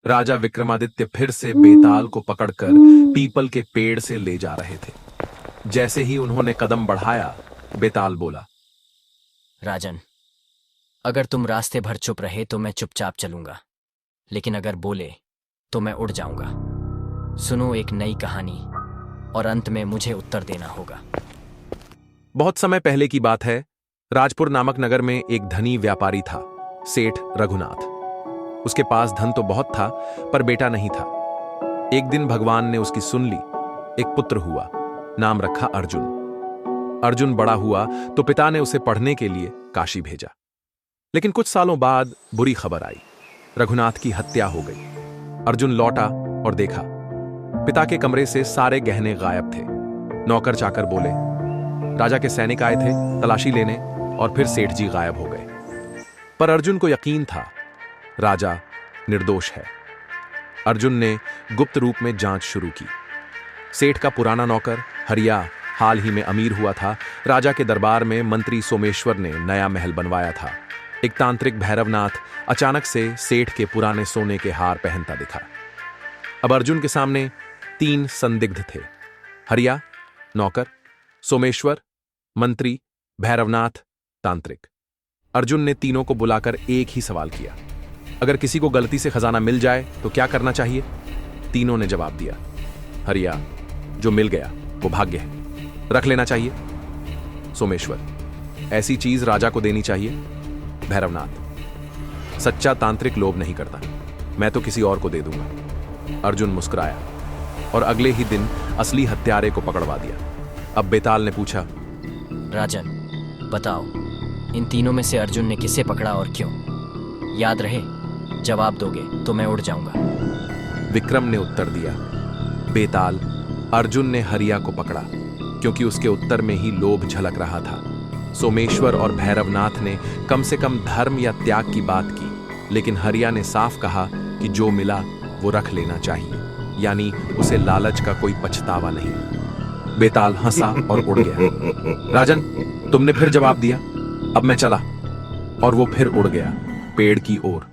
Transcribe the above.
राजा विक्रमादित्य फिर से बेताल को पकड़कर पीपल के पेड़ से ले जा रहे थे। जैसे ही उन्होंने कदम बढ़ाया, बेताल बोला, राजन, अगर तुम रास्ते भर चुप रहे तो मैं चुपचाप चलूंगा, लेकिन अगर बोले तो मैं उड़ जाऊंगा। सुनो एक नई कहानी, और अंत में मुझे उत्तर देना होगा। बहुत समय पहले की बात है। राजपुर नामक नगर में एक धनी व्यापारी था, सेठ रघुनाथ। उसके पास धन तो बहुत था, पर बेटा नहीं था। एक दिन भगवान ने उसकी सुन ली। एक पुत्र हुआ, नाम रखा अर्जुन। अर्जुन बड़ा हुआ तो पिता ने उसे पढ़ने के लिए काशी भेजा। लेकिन कुछ सालों बाद बुरी खबर आई, रघुनाथ की हत्या हो गई। अर्जुन लौटा और देखा, पिता के कमरे से सारे गहने गायब थे। नौकर चाकर बोले, राजा के सैनिक आए थे तलाशी लेने, और फिर सेठ जी गायब हो गए। पर अर्जुन को यकीन था, राजा निर्दोष है। अर्जुन ने गुप्त रूप में जांच शुरू की। सेठ का पुराना नौकर हरिया हाल ही में अमीर हुआ था। राजा के दरबार में मंत्री सोमेश्वर ने नया महल बनवाया था। एक तांत्रिक भैरवनाथ अचानक से सेठ के पुराने सोने के हार पहनता दिखा। अब अर्जुन के सामने 3 संदिग्ध थे, हरिया, नौकर, सोमेश्वर, मंत्री, भैरवनाथ, तांत्रिक। अर्जुन ने तीनों को बुलाकर एक ही सवाल किया, अगर किसी को गलती से खजाना मिल जाए तो क्या करना चाहिए? तीनों ने जवाब दिया, हरिया, जो मिल गया वो भाग्य है, रख लेना चाहिए। सोमेश्वर, ऐसी चीज राजा को देनी चाहिए। भैरवनाथ, सच्चा तांत्रिक लोभ नहीं करता, मैं तो किसी और को दे दूंगा। अर्जुन मुस्कुराया और अगले ही दिन असली हत्यारे को पकड़वा दिया। अब बेताल ने पूछा, राजन, बताओ, इन तीनों में से अर्जुन ने किसे पकड़ा और क्यों? याद रहे, जवाब दोगे तो मैं उड़ जाऊंगा। विक्रम ने उत्तर दिया, बेताल, अर्जुन ने हरिया को पकड़ा क्योंकि उसके उत्तर में ही लोभ झलक रहा था। सोमेश्वर और भैरवनाथ ने कम से कम धर्म या त्याग की बात की, लेकिन हरिया ने साफ कहा कि जो मिला वो रख लेना चाहिए, यानी उसे लालच का कोई पछतावा नहीं। बेताल हंसा और उड़ गया। राजन, तुमने फिर जवाब दिया, अब मैं चला। और वो फिर उड़ गया पेड़ की ओर।